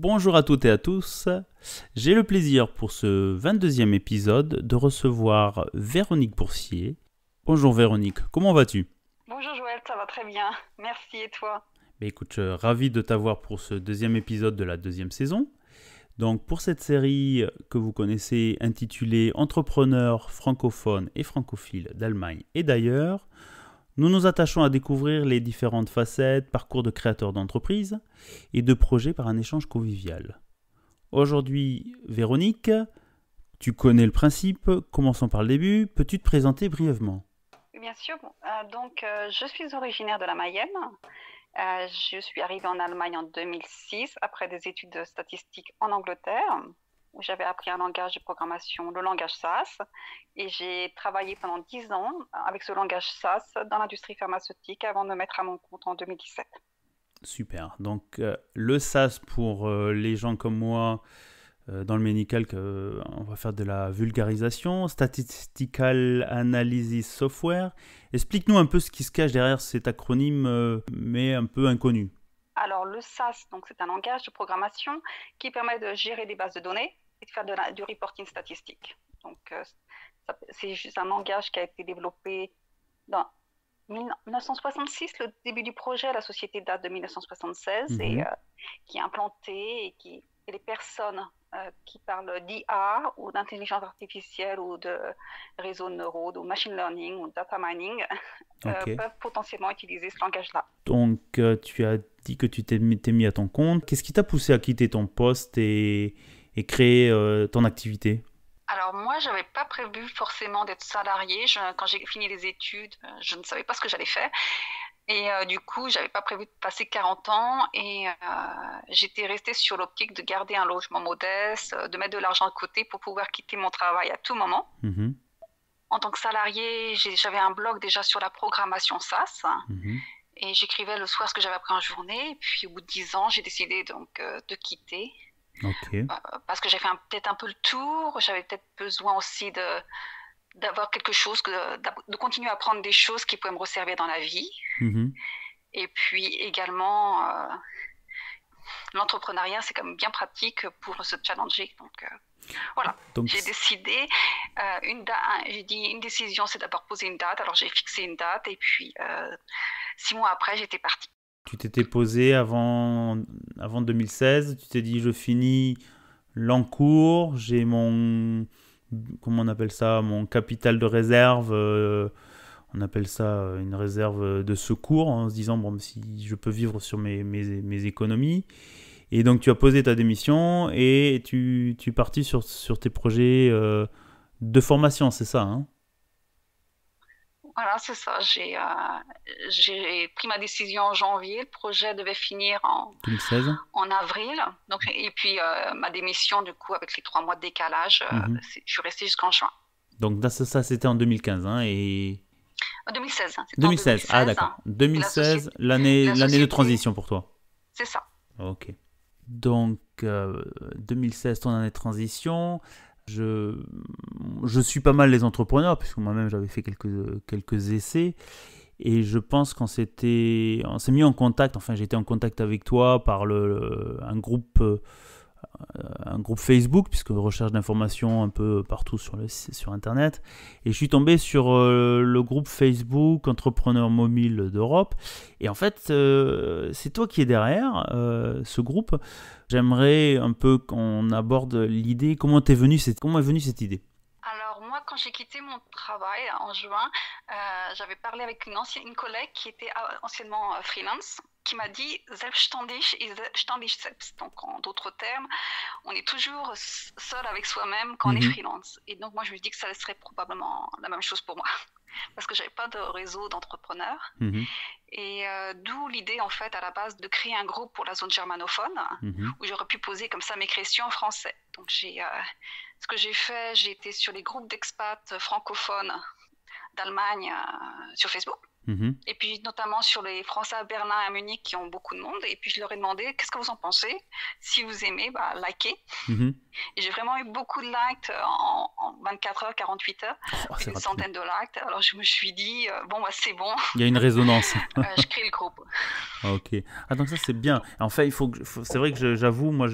Bonjour à toutes et à tous. J'ai le plaisir pour ce 22e épisode de recevoir Véronique Boursier. Bonjour Véronique, comment vas-tu? Bonjour Joël, ça va très bien. Merci et toi? Écoute, ravi de t'avoir pour ce deuxième épisode de la deuxième saison. Donc pour cette série que vous connaissez intitulée Entrepreneurs francophones et francophiles d'Allemagne et d'ailleurs, nous nous attachons à découvrir les différentes facettes, parcours de créateurs d'entreprises et de projets par un échange convivial. Aujourd'hui, Véronique, tu connais le principe, commençons par le début, peux-tu te présenter brièvement? Bien sûr. Je suis originaire de la Mayenne. Je suis arrivée en Allemagne en 2006 après des études de statistique en Angleterre, où j'avais appris un langage de programmation, le langage SAS, et j'ai travaillé pendant 10 ans avec ce langage SAS dans l'industrie pharmaceutique avant de me mettre à mon compte en 2017. Super, donc le SAS pour les gens comme moi dans le médical, on va faire de la vulgarisation, Statistical Analysis Software. Explique-nous un peu ce qui se cache derrière cet acronyme, mais un peu inconnu. Alors le SAS, donc c'est un langage de programmation qui permet de gérer des bases de données et de faire du reporting statistique. C'est juste un langage qui a été développé dans 1966, le début du projet, la société date de 1976 Mhm. qui est implanté et les personnes qui parlent d'IA ou d'intelligence artificielle ou de réseaux neuraux, ou machine learning ou data mining Ok. peuvent potentiellement utiliser ce langage-là. Donc tu as dit que tu t'es mis à ton compte. Qu'est-ce qui t'a poussé à quitter ton poste et créer ton activité? Alors moi, j'avais pas prévu forcément d'être salariée. Quand j'ai fini les études, je ne savais pas ce que j'allais faire. Du coup, j'avais pas prévu de passer 40 ans j'étais restée sur l'optique de garder un logement modeste, de mettre de l'argent de côté pour pouvoir quitter mon travail à tout moment. Mhm. En tant que salariée, j'avais un blog déjà sur la programmation SAS Mhm. et j'écrivais le soir ce que j'avais appris en journée. Et puis au bout de 10 ans, j'ai décidé de quitter Ok. parce que j'ai fait peut-être un peu le tour. J'avais peut-être besoin aussi d'avoir quelque chose, de continuer à apprendre des choses qui pourraient me resservir dans la vie. Mhm. Et puis également, l'entrepreneuriat, c'est quand même bien pratique pour se challenger. Voilà, Donc j'ai décidé, j'ai dit une décision, c'est d'abord poser une date. Alors j'ai fixé une date et puis 6 mois après, j'étais partie. tu t'étais posé avant 2016, tu t'es dit je finis l'encours, j'ai mon, comment on appelle ça, mon capital de réserve, on appelle ça une réserve de secours, en se disant bon, si je peux vivre sur mes économies. Et donc tu as posé ta démission et tu es parti sur tes projets de formation, c'est ça, hein? Voilà, c'est ça. J'ai pris ma décision en janvier. Le projet devait finir 2016. en avril. Et puis ma démission, du coup, avec les 3 mois de décalage, Mhm. je suis restée jusqu'en juin. Donc ça c'était en 2015, hein, et En 2016, hein, c'était en 2016. Ah 2016. d'accord. Et la 2016, société, l'année la l'année de société, transition pour toi. c'est ça. Ok. Donc 2016, ton année de transition. Je, je suis pas mal les entrepreneurs, puisque moi-même j'avais fait quelques essais. Et je pense on s'est mis en contact, enfin j'étais en contact avec toi par un groupe Facebook, puisque recherche d'informations un peu partout sur Internet. Et je suis tombé sur le groupe Facebook Entrepreneurs Mobiles d'Europe. Et en fait, c'est toi qui es derrière ce groupe. J'aimerais un peu qu'on aborde l'idée, comment est venue cette idée? Alors moi, quand j'ai quitté mon travail en juin, j'avais parlé avec une collègue qui était anciennement freelance, qui m'a dit selbstständig ist ständig selbst. Donc en d'autres termes, on est toujours seul avec soi-même quand on est Mhm. freelance. Et donc moi, je me dis que ça serait probablement la même chose pour moi, parce que j'avais pas de réseau d'entrepreneurs. Mhm. D'où l'idée en fait à la base de créer un groupe pour la zone germanophone Mhm. où j'aurais pu poser comme ça mes questions en français. Ce que j'ai fait, j'ai été sur les groupes d'expats francophones d'Allemagne sur Facebook. Mhm. Et puis notamment sur les Français à Berlin et à Munich qui ont beaucoup de monde. Et puis je leur ai demandé qu'est-ce que vous en pensez. Si vous aimez, likez. Mhm. Et j'ai vraiment eu beaucoup de likes en 24 heures, 48 heures, Oh, puis c'est des rapide. centaines de likes. Alors je me suis dit, c'est bon, Il y a une résonance. je crée le groupe. Ok. Ah, donc ça, c'est bien. En fait, c'est vrai que j'avoue, moi,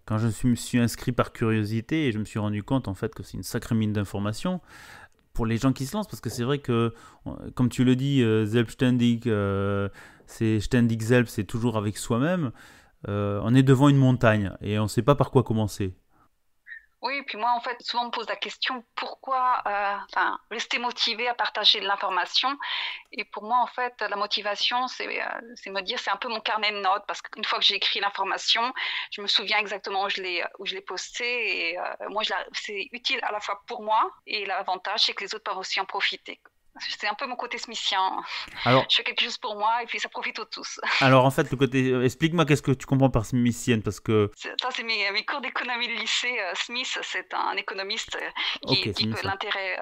quand me suis inscrit par curiosité, et je me suis rendu compte, en fait, que c'est une sacrée mine d'informations pour les gens qui se lancent, parce que c'est vrai que, comme tu le dis, selbstständig, c'est ständig selbst, c'est toujours avec soi-même. On est devant une montagne et on ne sait pas par quoi commencer. Oui, puis moi, en fait, souvent on me pose la question pourquoi rester motivé à partager de l'information. Et pour moi, en fait, la motivation, c'est me dire, c'est un peu mon carnet de notes, parce qu'une fois que j'ai écrit l'information, je me souviens exactement où je l'ai postée. Et moi, c'est utile à la fois pour moi, et l'avantage, c'est que les autres peuvent aussi en profiter. C'est un peu mon côté smithien. Alors, Je fais quelque chose pour moi, et puis ça profite aux tous. alors en fait, le côté, explique-moi qu'est-ce que tu comprends par smithsienne, parce que, Ça, c'est mes cours d'économie de lycée. Smith, c'est un économiste ok, qui c'est dit mieux que ça. l'intérêt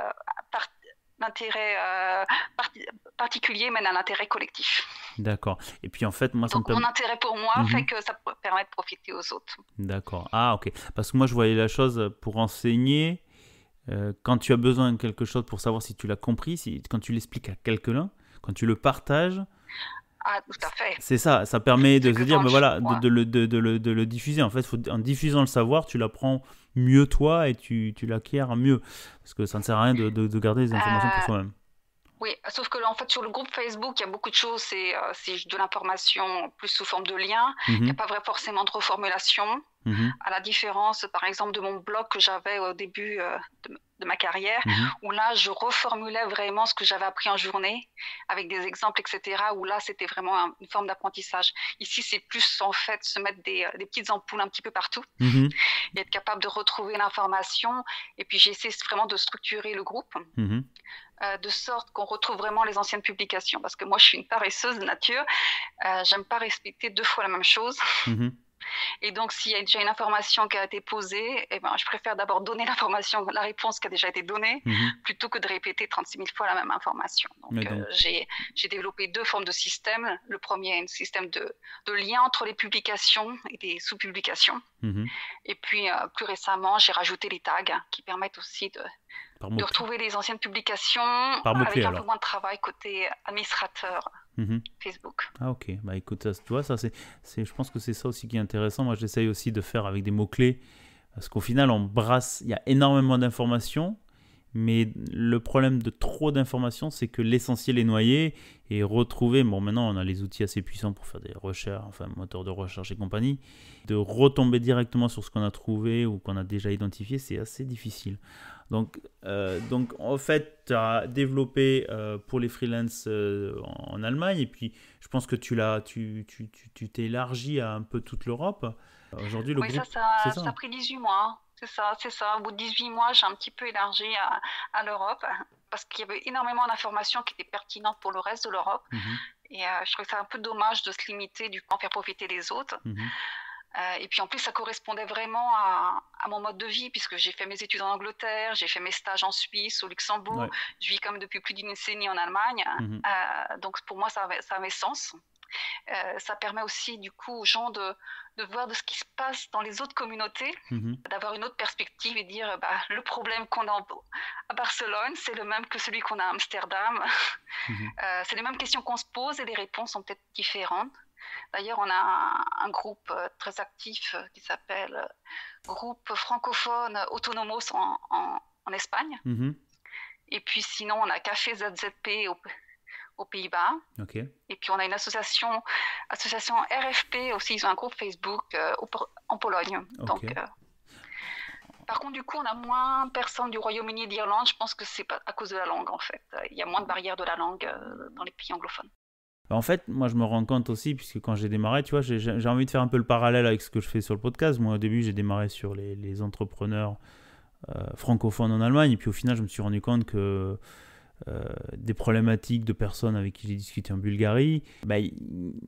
particulier mène à l'intérêt collectif. D'accord. Et puis en fait, moi, ça me Donc mon permet. intérêt pour moi fait Mhm. que ça permet de profiter aux autres. D'accord. Ah, ok. Parce que moi, je voyais la chose pour enseigner. Quand tu as besoin de quelque chose pour savoir si tu l'as compris, quand tu l'expliques à quelqu'un, quand tu le partages, Ah, tout à fait. c'est ça. Ça permet de C'est se que dire, dans ben le voilà, ouais. de le diffuser. En fait, en diffusant le savoir, tu l'apprends mieux toi et tu l'acquiers mieux. Parce que ça ne sert à rien de garder les informations pour Euh, soi-même. oui, sauf que là, en fait, sur le groupe Facebook, il y a beaucoup de choses. C'est de l'information plus sous forme de liens. Il n'y a Mhm. pas forcément de reformulation. Mhm. À la différence, par exemple, de mon blog que j'avais au début de ma carrière, Mhm. où là, je reformulais vraiment ce que j'avais appris en journée, avec des exemples, etc., où là, c'était vraiment une forme d'apprentissage. Ici, c'est plus, en fait, se mettre des petites ampoules un petit peu partout Mhm. et être capable de retrouver l'information. Et puis, j'essaie vraiment de structurer le groupe, Mhm. de sorte qu'on retrouve vraiment les anciennes publications. Parce que moi, je suis une paresseuse de nature. J'aime pas respecter deux fois la même chose. Mhm. Et donc, s'il y a déjà une information qui a été posée, je préfère d'abord donner la réponse qui a déjà été donnée, Mhm. plutôt que de répéter 36 000 fois la même information. Ouais, Donc, donc, j'ai développé deux formes de système. Le premier est un système de lien entre les publications et des sous-publications. mhm. Et puis, plus récemment, j'ai rajouté les tags qui permettent aussi Par de mot-clé. retrouver les anciennes publications Par mot-clé avec un peu alors. moins de travail côté administrateur Mhm. Facebook. Ah, ok. Bah écoute, tu vois, je pense que c'est ça aussi qui est intéressant. Moi, j'essaye aussi de faire avec des mots-clés. Parce qu'au final, il y a énormément d'informations. Mais le problème de trop d'informations, c'est que l'essentiel est noyé. Et retrouver, bon, maintenant, on a les outils assez puissants pour faire des recherches, enfin, moteurs de recherche et compagnie. De retomber directement sur ce qu'on a trouvé ou qu'on a déjà identifié, c'est assez difficile. Donc en fait, tu as développé pour les freelances en Allemagne, et puis je pense que tu t'es élargi à un peu toute l'Europe. Aujourd'hui, le Oui, groupe, c'est ça a ça. pris 18 mois. C'est ça. Au bout de 18 mois, j'ai un petit peu élargi à l'Europe parce qu'il y avait énormément d'informations qui étaient pertinentes pour le reste de l'Europe. Mhm, Et je trouvais ça un peu dommage de se limiter du coup à faire profiter les autres. mhm. Et puis en plus, ça correspondait vraiment à mon mode de vie puisque j'ai fait mes études en Angleterre, j'ai fait mes stages en Suisse, au Luxembourg. Ouais. Je vis comme depuis plus d'une décennie en Allemagne. Mhm, Donc pour moi, ça avait sens. Ça permet aussi du coup aux gens de voir de ce qui se passe dans les autres communautés, mhm, d'avoir une autre perspective et dire le problème qu'on a à Barcelone, c'est le même que celui qu'on a à Amsterdam. mhm. C'est les mêmes questions qu'on se pose et les réponses sont peut-être différentes. D'ailleurs, on a un groupe très actif qui s'appelle Groupe francophone Autonomos en Espagne. Mhm. Et puis sinon, on a Café ZZP aux Pays-Bas. Ok. Et puis on a une association RFP aussi, ils ont un groupe Facebook en Pologne. Ok. Donc, par contre, du coup, on a moins de personnes du Royaume-Uni et d'Irlande. Je pense que c'est pas à cause de la langue, en fait. Il y a moins de barrières de la langue dans les pays anglophones. Bah, en fait, moi, je me rends compte aussi, puisque quand j'ai démarré, tu vois, j'ai envie de faire un peu le parallèle avec ce que je fais sur le podcast. Moi, au début, j'ai démarré sur les entrepreneurs francophones en Allemagne, et puis au final, je me suis rendu compte que des problématiques de personnes avec qui j'ai discuté en Bulgarie, bah,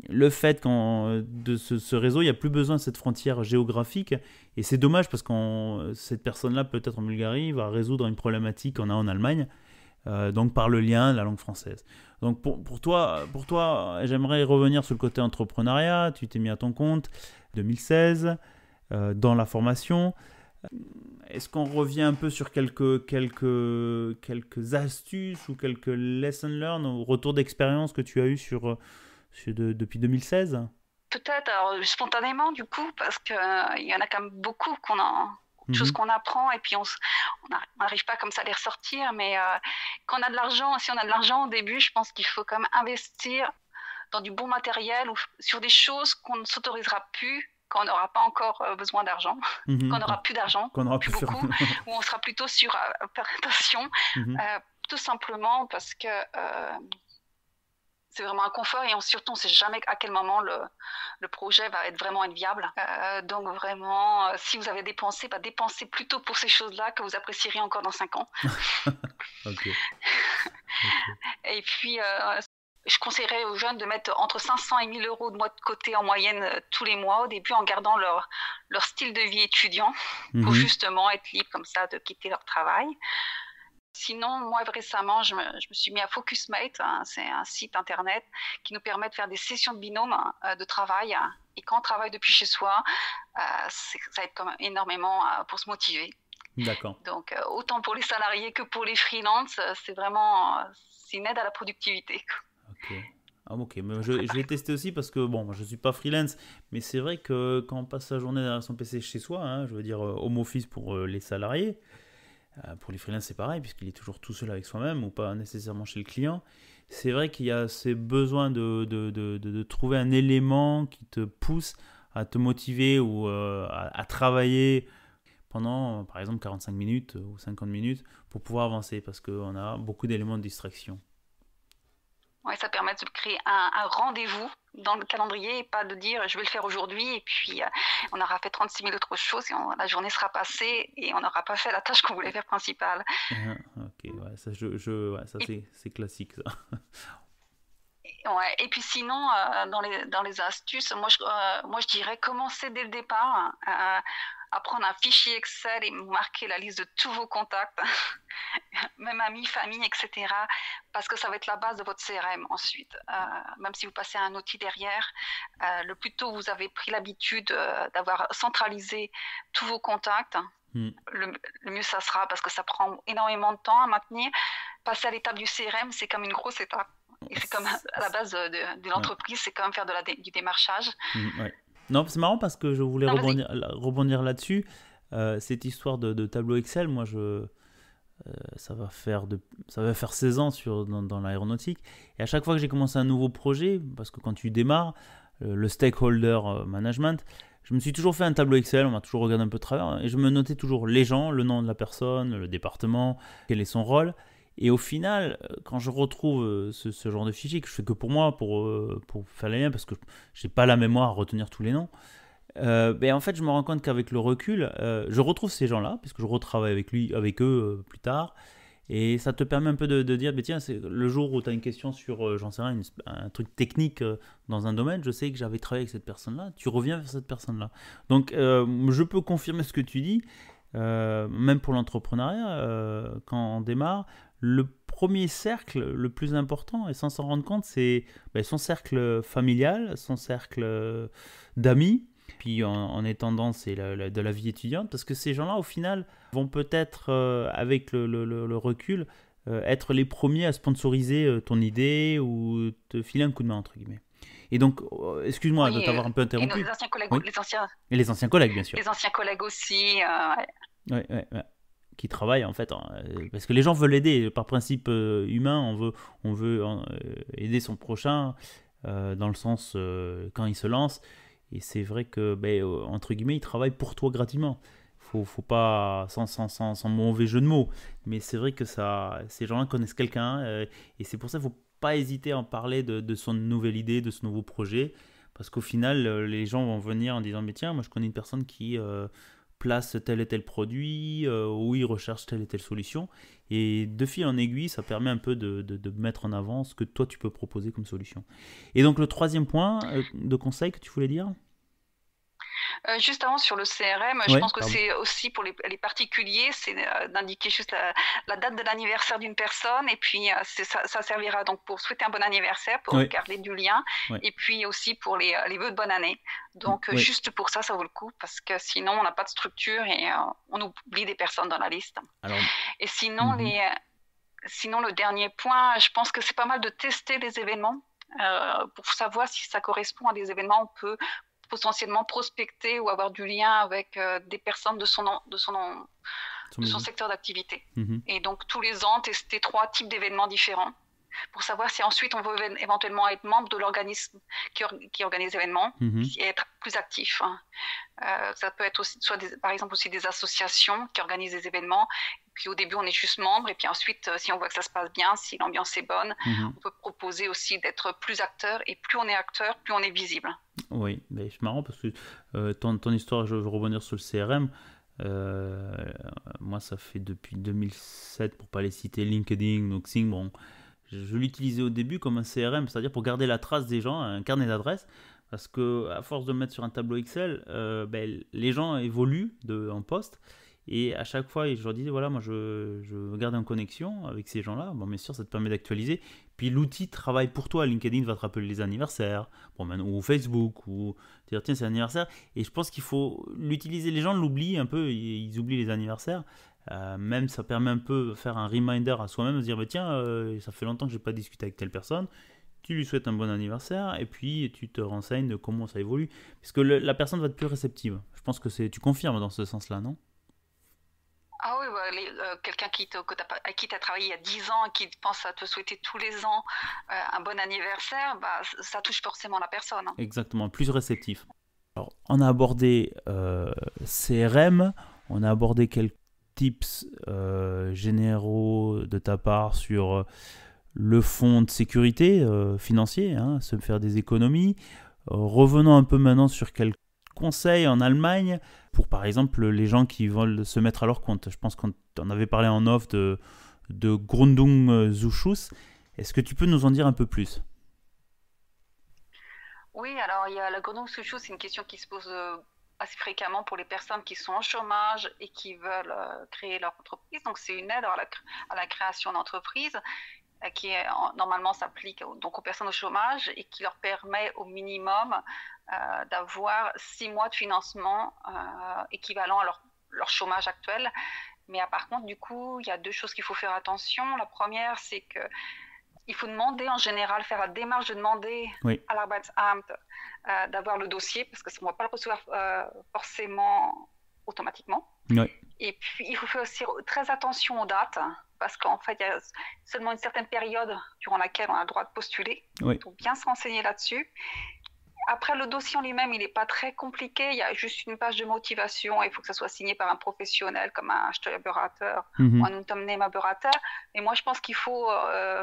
le fait de ce réseau, il n'y a plus besoin de cette frontière géographique, et c'est dommage parce que cette personne-là, peut-être en Bulgarie, va résoudre une problématique qu'on a en Allemagne. donc par le lien, la langue française. Donc pour toi, j'aimerais revenir sur le côté entrepreneuriat. Tu t'es mis à ton compte 2016 dans la formation. Est-ce qu'on revient un peu sur quelques astuces ou quelques lessons learned ou retours d'expérience que tu as eu depuis 2016? Peut-être, alors, spontanément du coup, parce qu'il y en a quand même beaucoup choses qu'on apprend et puis on n'arrive pas comme ça à les ressortir. Mais quand on a de l'argent, si on a de l'argent au début, je pense qu'il faut quand même investir dans du bon matériel ou sur des choses qu'on ne s'autorisera plus quand on n'aura pas encore besoin d'argent, quand on n'aura plus d'argent, plus beaucoup, où on sera plutôt sur attention, tout simplement parce que c'est vraiment un confort et surtout on ne sait jamais à quel moment le projet va être viable. Donc vraiment, si vous avez dépensé, dépensez plutôt pour ces choses-là que vous apprécierez encore dans 5 ans. Okay. Et puis, je conseillerais aux jeunes de mettre entre 500 et 1000 euros de côté en moyenne tous les mois au début en gardant leur style de vie étudiant pour justement être libre comme ça de quitter leur travail. Sinon, moi récemment, je me suis mis à Focusmate, c'est un site internet qui nous permet de faire des sessions de binôme de travail. Et quand on travaille depuis chez soi, ça aide quand même énormément pour se motiver. D'accord. Donc, autant pour les salariés que pour les freelances, c'est une aide à la productivité. Ok. Ah, ok, mais je vais tester aussi parce que bon, je ne suis pas freelance, mais c'est vrai que quand on passe sa journée derrière son PC chez soi, je veux dire home office pour les salariés, pour les freelances c'est pareil puisqu'il est toujours tout seul avec soi-même ou pas nécessairement chez le client. C'est vrai qu'il y a ces besoins de trouver un élément qui te pousse à te motiver ou à travailler pendant par exemple 45 minutes ou 50 minutes pour pouvoir avancer parce qu'on a beaucoup d'éléments de distraction. Ouais, ça permet de créer un rendez-vous dans le calendrier et pas de dire je vais le faire aujourd'hui et puis on aura fait 36 000 autres choses et la journée sera passée et on n'aura pas fait la tâche qu'on voulait faire principale. Ok, ouais, ça, c'est classique ça. Ouais, et puis sinon, dans les astuces, moi je dirais commencer dès le départ à prendre un fichier Excel et marquer la liste de tous vos contacts, même amis, famille, etc. Parce que ça va être la base de votre CRM ensuite. Même si vous passez à un outil derrière, le plus tôt vous avez pris l'habitude d'avoir centralisé tous vos contacts, le mieux ça sera parce que ça prend énormément de temps à maintenir. Passer à l'étape du CRM, c'est comme une grosse étape. Et c'est comme à la base de l'entreprise, c'est quand même faire du démarchage. Ouais. Non, c'est marrant parce que je voulais rebondir là-dessus. Cette histoire de tableau Excel, moi, ça va faire 16 ans dans l'aéronautique. Et à chaque fois que j'ai commencé un nouveau projet, parce que quand tu démarres, le stakeholder management, je me suis toujours fait un tableau Excel, on m'a toujours regardé un peu de travers, et je me notais toujours les gens, le nom de la personne, le département, quel est son rôle. Et au final, quand je retrouve ce genre de fichier que je fais que pour moi, pour faire les liens, parce que je n'ai pas la mémoire à retenir tous les noms, en fait, je me rends compte qu'avec le recul, je retrouve ces gens-là, puisque je retravaille avec eux plus tard, et ça te permet un peu de dire, tiens, c'est le jour où tu as une question sur, j'en sais rien, un truc technique dans un domaine, je sais que j'avais travaillé avec cette personne-là, tu reviens vers cette personne-là. Donc, je peux confirmer ce que tu dis, même pour l'entrepreneuriat, quand on démarre, le premier cercle le plus important, et sans s'en rendre compte, c'est son cercle familial, son cercle d'amis, puis en étendant c'est de la vie étudiante, parce que ces gens-là, au final, vont peut-être, avec le recul, être les premiers à sponsoriser ton idée ou te filer un coup de main, entre guillemets. Et donc, excuse-moi de t'avoir un peu interrompu. Et nos anciens collègues, Et les anciens collègues, bien sûr. Les anciens collègues aussi. Ouais. Qui travaillent en fait, parce que les gens veulent aider par principe humain, on veut aider son prochain dans le sens quand il se lance, et c'est vrai que entre guillemets ils travaillent pour toi gratuitement, faut pas sans mauvais jeu de mots, mais c'est vrai que ces gens-là connaissent quelqu'un et c'est pour ça qu'il faut pas hésiter à en parler de son nouvelle idée, de ce nouveau projet, parce qu'au final les gens vont venir en disant mais tiens, moi je connais une personne qui place tel et tel produit, ou ils recherchent telle et telle solution. Et de fil en aiguille, ça permet un peu de mettre en avant ce que toi tu peux proposer comme solution. Et donc le troisième point de conseil que tu voulais dire ? Juste avant sur le CRM, je Ouais, pense que pardon. c'est aussi pour les particuliers, c'est d'indiquer juste la date de l'anniversaire d'une personne et puis ça servira donc pour souhaiter un bon anniversaire, pour Ouais, garder du lien ouais, et puis aussi pour les vœux de bonne année. Donc ouais. juste pour ça, ça vaut le coup parce que sinon on n'a pas de structure et on oublie des personnes dans la liste. Alors, Et sinon, mhm, sinon le dernier point, je pense que c'est pas mal de tester les événements pour savoir si ça correspond à des événements. On peut potentiellement prospecter ou avoir du lien avec des personnes son de son métier. secteur d'activité. Mhm, Et donc tous les ans, tester 3 types d'événements différents pour savoir si ensuite on veut éventuellement être membre de l'organisme qui organise l'événement mhm. et être plus actif. Ça peut être aussi, par exemple aussi des associations qui organisent des événements. Puis au début, on est juste membre, et puis ensuite, si on voit que ça se passe bien, si l'ambiance est bonne, Mhm. on peut proposer aussi d'être plus acteur, et plus on est acteur, plus on est visible. Oui, mais c'est marrant parce que ton histoire, je veux rebondir sur le CRM. Euh, Moi, ça fait depuis 2007, pour pas les citer, LinkedIn, Noxing. Bon, je l'utilisais au début comme un CRM, c'est-à-dire pour garder la trace des gens, un carnet d'adresses. Parce que à force de mettre sur un tableau Excel, les gens évoluent en poste. Et à chaque fois, je leur disais, voilà, moi je veux garder en connexion avec ces gens-là. Bon, bien sûr, ça te permet d'actualiser. Puis l'outil travaille pour toi. LinkedIn va te rappeler les anniversaires, bon, ou Facebook, ou dire, tiens, c'est l'anniversaire. Et je pense qu'il faut l'utiliser. Les gens l'oublient un peu, ils oublient les anniversaires. Même ça permet un peu de faire un reminder à soi-même, de se dire, bah, tiens, ça fait longtemps que j'ai pas discuté avec telle personne. Tu lui souhaites un bon anniversaire et puis tu te renseignes de comment ça évolue. Parce que la personne va être plus réceptive. Je pense que tu confirmes dans ce sens-là, non? Ah oui, bah, quelqu'un à qui tu as travaillé il y a 10 ans et qui pense à te souhaiter tous les ans un bon anniversaire, bah, ça touche forcément la personne, hein. Exactement, plus réceptif. Alors, on a abordé CRM, on a abordé quelques tips généraux de ta part sur le fonds de sécurité financier, hein, se faire des économies. Revenons un peu maintenant sur quelques conseils en Allemagne pour par exemple les gens qui veulent se mettre à leur compte. Je pense qu'on avait parlé en off de Gründungszuschuss. Est-ce que tu peux nous en dire un peu plus? Oui, alors il y a la Gründungszuschuss, c'est une question qui se pose assez fréquemment pour les personnes qui sont en chômage et qui veulent créer leur entreprise. Donc c'est une aide à la création d'entreprise qui normalement s'applique donc aux personnes au chômage et qui leur permet au minimum d'avoir 6 mois de financement équivalent à leur chômage actuel. Mais par contre, du coup, il y a 2 choses qu'il faut faire attention. La première, c'est que il faut demander en général, faire la démarche de demander Oui, à l'Arbeitsamt d'avoir le dossier parce qu'on ne va pas le recevoir forcément automatiquement. oui, Et puis, il faut faire aussi très attention aux dates parce qu'en fait, il y a seulement une certaine période durant laquelle on a le droit de postuler. oui. Donc, bien se renseigner là-dessus. Après, le dossier en lui-même, il n'est pas très compliqué. Il y a juste une page de motivation. Il faut que ça soit signé par un professionnel comme un Steuerberater ou Mhm, un Unternehmerberater. Et moi, je pense qu'il faut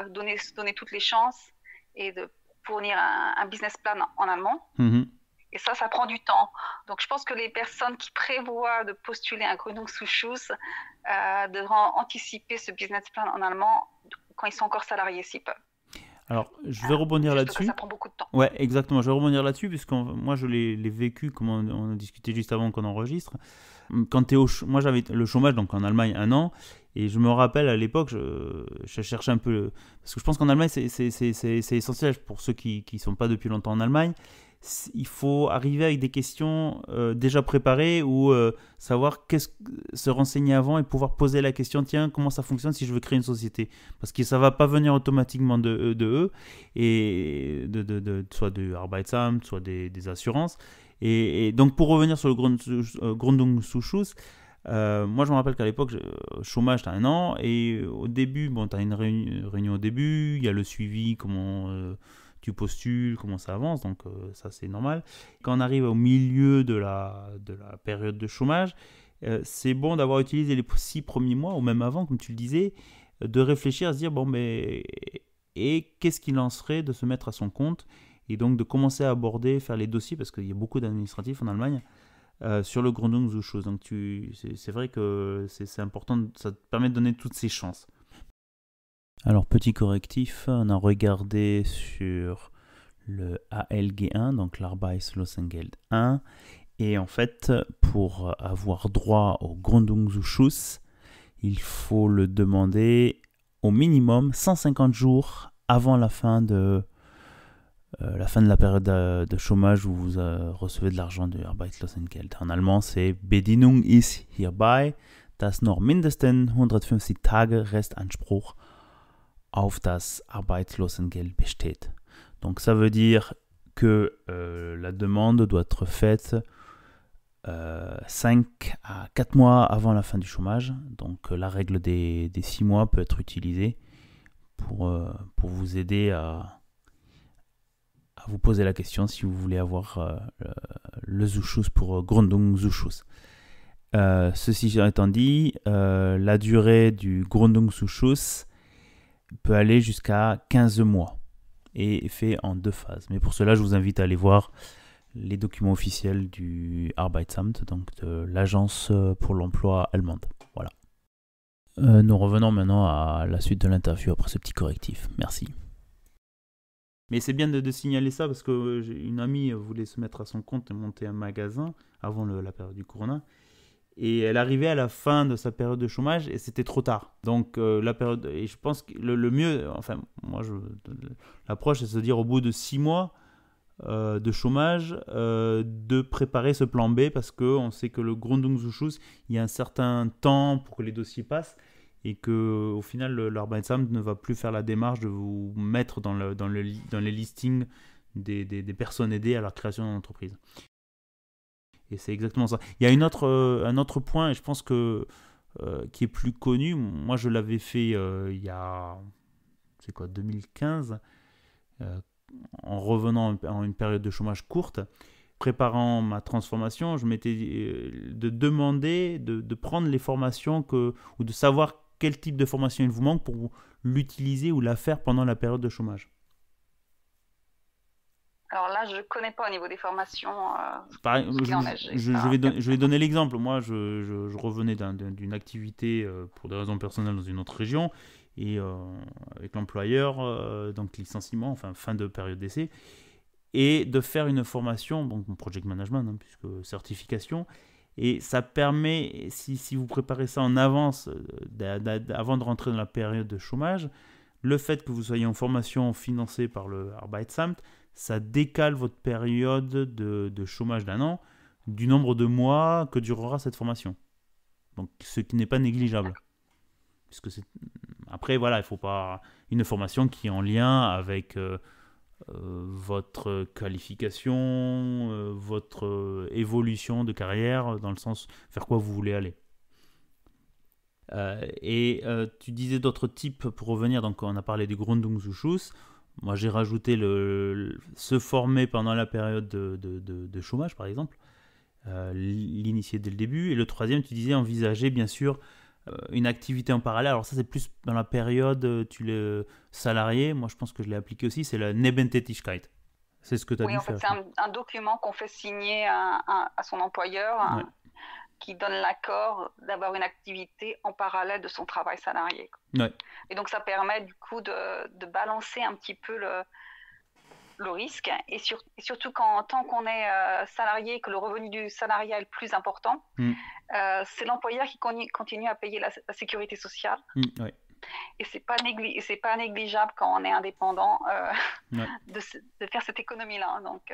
donner toutes les chances et de fournir un business plan en allemand. mhm. Et ça prend du temps. Donc, je pense que les personnes qui prévoient de postuler un Gründungszuschuss devront anticiper ce business plan en allemand quand ils sont encore salariés, s'ils peuvent. Alors, je vais rebondir Juste que ça là-dessus. prend beaucoup de temps. Ouais, exactement. Je vais rebondir là-dessus, puisque moi, je l'ai vécu, comme on a discuté juste avant qu'on enregistre. Quand t'es moi, j'avais le chômage, donc en Allemagne, 1 an. Et je me rappelle, à l'époque, je cherchais un peu... Parce que je pense qu'en Allemagne, c'est essentiel pour ceux qui ne sont pas depuis longtemps en Allemagne. Il faut arriver avec des questions déjà préparées ou savoir se renseigner avant et pouvoir poser la question, tiens, comment ça fonctionne si je veux créer une société, parce que ça va pas venir automatiquement de eux et soit de Arbeitsamt, soit des assurances. Et donc pour revenir sur le Gründungszuschuss, moi je me rappelle qu'à l'époque chômage t'as 1 an et au début bon t'as une réunion au début, il y a le suivi, comment tu postules, comment ça avance, donc ça c'est normal. Quand on arrive au milieu de la période de chômage, c'est bon d'avoir utilisé les 6 premiers mois, ou même avant, comme tu le disais, de réfléchir à se dire, bon, mais et qu'est-ce qu'il en serait de se mettre à son compte, et donc de commencer à aborder, faire les dossiers, parce qu'il y a beaucoup d'administratifs en Allemagne, sur le Gründungszuschuss. Donc c'est vrai que c'est important, ça te permet de donner toutes ces chances. Alors, petit correctif, on a regardé sur le ALG1, donc l'Arbeitslosengeld 1, Et en fait, pour avoir droit au Gründungszuschuss, il faut le demander au minimum 150 jours avant la fin de la période de chômage où vous recevez de l'argent du Arbeitslosengeld. En allemand, c'est Bedienung ist hierbei, dass noch mindestens 150 Tage Restanspruch auf das Arbeitslosengeld besteht. Donc ça veut dire que la demande doit être faite 5 à 4 mois avant la fin du chômage. Donc la règle des 6 mois peut être utilisée pour vous aider à vous poser la question si vous voulez avoir le Zuschuss pour Gründungszuschuss. Ceci étant dit, la durée du Gründungszuschuss peut aller jusqu'à 15 mois et est fait en 2 phases. Mais pour cela, je vous invite à aller voir les documents officiels du Arbeitsamt, donc de l'agence pour l'emploi allemande. Voilà. Nous revenons maintenant à la suite de l'interview après ce petit correctif. Merci. Mais c'est bien de signaler ça parce qu'une amie voulait se mettre à son compte et monter un magasin avant la période du corona. Et elle arrivait à la fin de sa période de chômage et c'était trop tard. Donc la période, et je pense que le mieux, enfin moi l'approche c'est de se dire au bout de 6 mois de chômage, de préparer ce plan B parce qu'on sait que le Gründungszuschuss, il y a un certain temps pour que les dossiers passent et qu'au final l'Arbeitsamt ne va plus faire la démarche de vous mettre dans les listings des personnes aidées à la création d'une entreprise. Et c'est exactement ça. Il y a un autre point, et je pense que qui est plus connu. Moi, je l'avais fait il y a 2015, en revenant en une période de chômage courte. Préparant ma transformation, je m'étais de demander de prendre les formations ou de savoir quel type de formation il vous manque pour l'utiliser ou la faire pendant la période de chômage. Alors là, je ne connais pas au niveau des formations. Je vais donner l'exemple. Moi, je revenais d'une activité pour des raisons personnelles dans une autre région et avec l'employeur, donc licenciement, enfin fin de période d'essai, et de faire une formation, donc project management, puisque certification. Et ça permet, si vous préparez ça en avance, avant de rentrer dans la période de chômage, le fait que vous soyez en formation financée par le Arbeitsamt, ça décale votre période de chômage d'1 an du nombre de mois que durera cette formation. Donc, ce qui n'est pas négligeable. Puisque après, voilà, il ne faut pas une formation qui est en lien avec votre qualification, votre évolution de carrière, dans le sens vers quoi vous voulez aller. Tu disais d'autres types pour revenir, donc on a parlé du Gründungszuschuss. Moi j'ai rajouté se former pendant la période de chômage par exemple, l'initier dès le début. Et le troisième, tu disais envisager bien sûr une activité en parallèle. Alors ça c'est plus dans la période salarié. Moi je pense que je l'ai appliqué aussi, c'est la Nebentätigkeit. C'est ce que tu as dû faire. Oui, en fait c'est un document qu'on fait signer à son employeur. Ouais. Qui donne l'accord d'avoir une activité en parallèle de son travail salarié. Ouais. Et donc, ça permet du coup de balancer un petit peu le risque. Et surtout, tant qu'on est salarié, que le revenu du salariat est le plus important, c'est l'employeur qui continue à payer la sécurité sociale. Ouais. Et c'est pas négligeable quand on est indépendant de faire cette économie-là. Donc,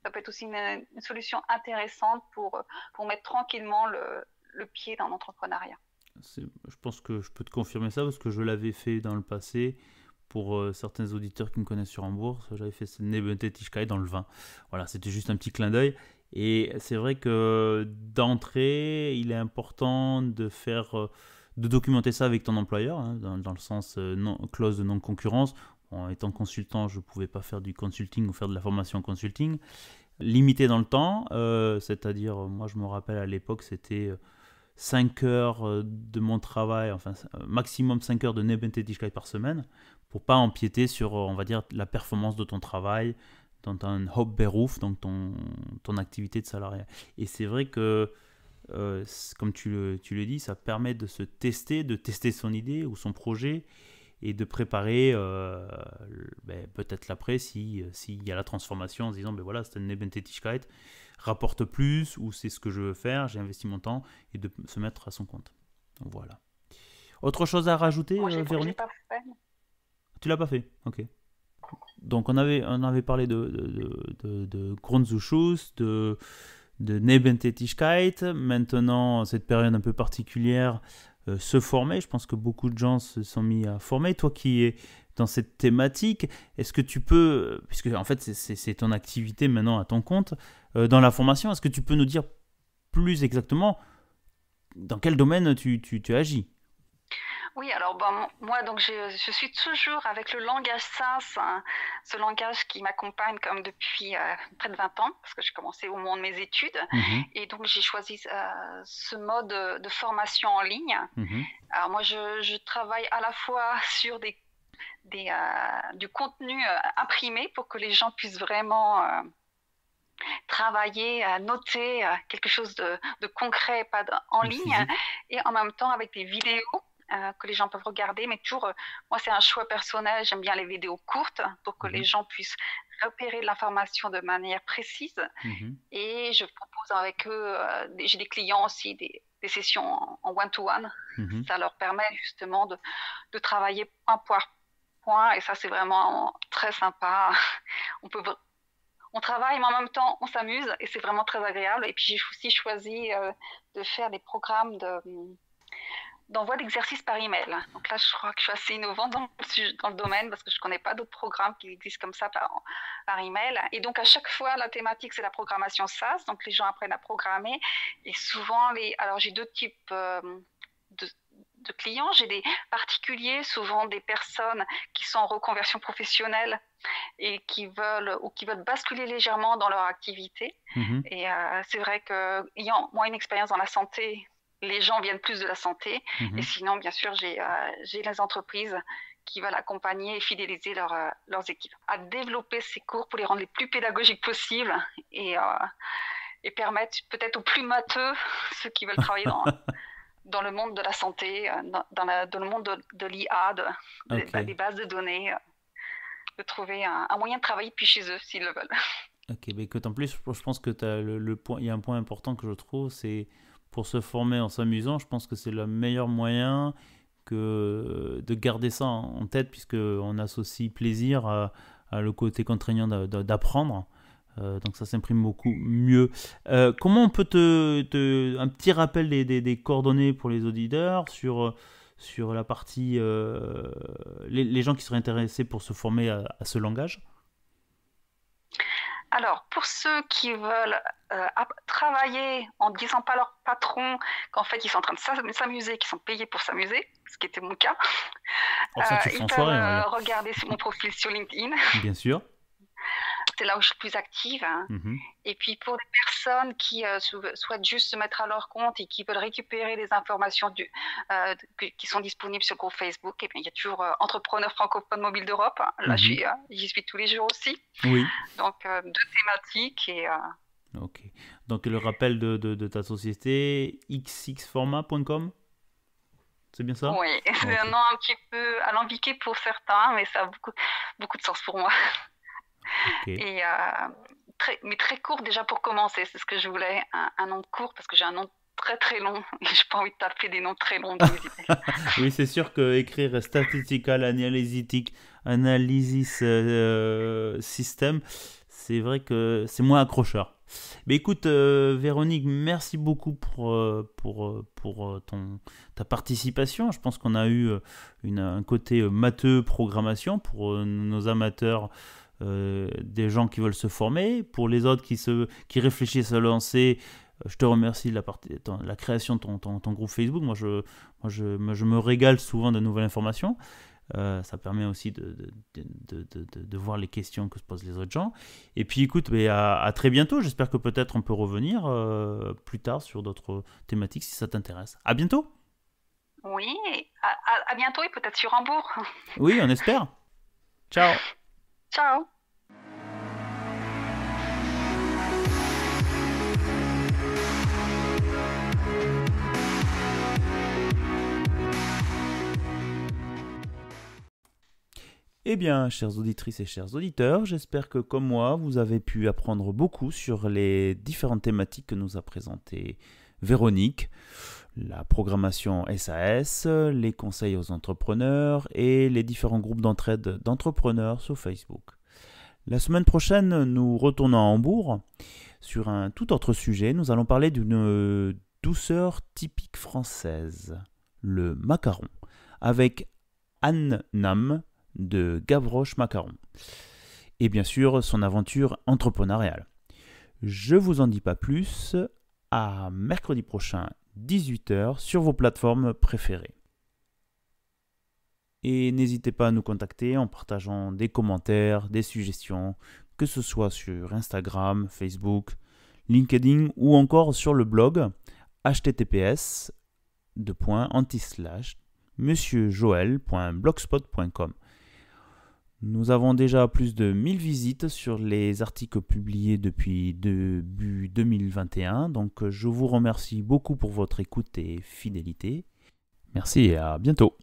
ça peut être aussi une solution intéressante pour mettre tranquillement le pied dans l'entrepreneuriat. Je pense que je peux te confirmer ça parce que je l'avais fait dans le passé pour certains auditeurs qui me connaissent sur Hambourg. J'avais fait cette Nebentätigkeit dans le vin. Voilà, c'était juste un petit clin d'œil. Et c'est vrai que d'entrée, il est important de documenter ça avec ton employeur, dans le sens clause de non-concurrence. En étant consultant, je ne pouvais pas faire du consulting ou faire de la formation consulting. Limité dans le temps, c'est-à-dire, moi je me rappelle à l'époque, c'était 5 heures de mon travail, enfin maximum 5 heures de Nebentätigkeit par semaine, pour ne pas empiéter sur, on va dire, la performance de ton travail, dans ton Hauptberuf, donc ton activité de salariat. Et c'est vrai que, comme tu le dis, ça permet de tester son idée ou son projet, et de préparer peut-être l'après s'il y a la transformation en se disant voilà, c'est une Nebentätigkeit, rapporte plus, ou c'est ce que je veux faire, j'ai investi mon temps, et de se mettre à son compte. Donc, voilà. Autre chose à rajouter, Moi, j'ai Véronique? pas fait. Tu l'as pas fait, ok. Donc on avait parlé de Grundzuschuss, de Nebentätigkeit. Maintenant, cette période un peu particulière, se former. Je pense que beaucoup de gens se sont mis à former. Toi qui es dans cette thématique, est-ce que tu peux, puisque en fait c'est ton activité maintenant à ton compte, dans la formation, est-ce que tu peux nous dire plus exactement dans quel domaine tu agis? Oui, alors bon, moi donc je suis toujours avec le langage SAS, hein, ce langage qui m'accompagne comme depuis près de 20 ans, parce que j'ai commencé au moment de mes études, Mhm, et donc j'ai choisi ce mode de formation en ligne. mhm, Alors moi je travaille à la fois sur du contenu imprimé pour que les gens puissent vraiment travailler, noter quelque chose de concret, pas en de ligne, physique. et en même temps avec des vidéos que les gens peuvent regarder, mais toujours, moi c'est un choix personnel, j'aime bien les vidéos courtes pour que les Mhm, gens puissent repérer de l'information de manière précise, mhm, et je propose avec eux, j'ai des clients aussi, des sessions en one-to-one, mhm. ça leur permet justement de travailler point par point, et ça c'est vraiment très sympa. On peut on travaille, mais en même temps, on s'amuse et c'est vraiment très agréable. Et puis, j'ai aussi choisi de faire des programmes d'envoi d'exercices par email. Donc là, je crois que je suis assez innovante dans le domaine parce que je ne connais pas d'autres programmes qui existent comme ça par email. Et donc, à chaque fois, la thématique, c'est la programmation SaaS. Donc, les gens apprennent à programmer. Et souvent, alors j'ai deux types de, de clients. J'ai des particuliers, souvent des personnes qui sont en reconversion professionnelle et qui veulent basculer légèrement dans leur activité. Mhm. Et c'est vrai que, ayant moi une expérience dans la santé, les gens viennent plus de la santé. Et Mhm. sinon, bien sûr, j'ai les entreprises qui veulent accompagner et fidéliser leurs équipes, à développer ces cours pour les rendre les plus pédagogiques possibles et permettre peut-être aux plus matheux, ceux qui veulent travailler dans le monde de la santé, dans le monde de l'IA, Ok. des bases de données, de trouver un moyen de travailler depuis chez eux s'ils le veulent. Ok, bah écoute, en plus, je pense que t'as le point, il y a un point important que je trouve, c'est pour se former en s'amusant, je pense que c'est le meilleur moyen que de garder ça en tête, puisque on associe plaisir à le côté contraignant d'apprendre. Donc ça s'imprime beaucoup mieux. Comment on peut un petit rappel des coordonnées pour les auditeurs sur la partie les gens qui seraient intéressés pour se former à ce langage? Alors, pour ceux qui veulent travailler en ne disant pas à leur patron qu'en fait ils sont en train de s'amuser, qu'ils sont payés pour s'amuser, ce qui était mon cas, Alors ça, tu fais ils en peuvent soirée, on va dire. regarder sur mon profil sur LinkedIn. Bien sûr. C'est là où je suis plus active, hein. Mhm. Et puis pour des personnes qui souhaitent juste se mettre à leur compte et qui veulent récupérer des informations qui sont disponibles sur le groupe Facebook, et bien, il y a toujours Entrepreneurs francophones mobiles d'Europe. Là, Mhm. j'y suis tous les jours aussi. Oui. Donc, deux thématiques. Et, Ok. Donc le rappel de ta société, xxformat.com, c'est bien ça? oui, c'est Ok. un nom un petit peu alambiqué pour certains, mais ça a beaucoup de sens pour moi. Ok. Et mais très court déjà pour commencer, c'est ce que je voulais, un nom court parce que j'ai un nom très très long et j'ai pas envie de taper des noms très longs dans mes emails. Oui, c'est sûr que écrire statistical analysis system, c'est vrai que c'est moins accrocheur. Mais écoute, Véronique, merci beaucoup pour ta participation. Je pense qu'on a eu un côté matheux programmation pour nos amateurs, des gens qui veulent se former. Pour les autres qui réfléchissent à lancer, je te remercie de la création de ton groupe Facebook. Je me régale souvent de nouvelles informations. Ça permet aussi de voir les questions que se posent les autres gens. Et puis écoute, mais à très bientôt. J'espère que peut-être on peut revenir plus tard sur d'autres thématiques si ça t'intéresse. À bientôt. Oui, à bientôt et peut-être sur Hambourg. Oui, on espère. Ciao. Ciao! Eh bien, chères auditrices et chers auditeurs, j'espère que comme moi, vous avez pu apprendre beaucoup sur les différentes thématiques que nous a présentées Véronique, la programmation SAS, les conseils aux entrepreneurs et les différents groupes d'entraide d'entrepreneurs sur Facebook. La semaine prochaine, nous retournons à Hambourg sur un tout autre sujet. Nous allons parler d'une douceur typique française, le macaron, avec Anne Nam de Gavroche Macaron, et bien sûr son aventure entrepreneuriale. Je vous en dis pas plus, à mercredi prochain, 18h, sur vos plateformes préférées. Et n'hésitez pas à nous contacter en partageant des commentaires, des suggestions, que ce soit sur Instagram, Facebook, LinkedIn ou encore sur le blog https://monsieurjoël.blogspot.com. Nous avons déjà plus de 1000 visites sur les articles publiés depuis début 2021, donc je vous remercie beaucoup pour votre écoute et fidélité. Merci et à bientôt.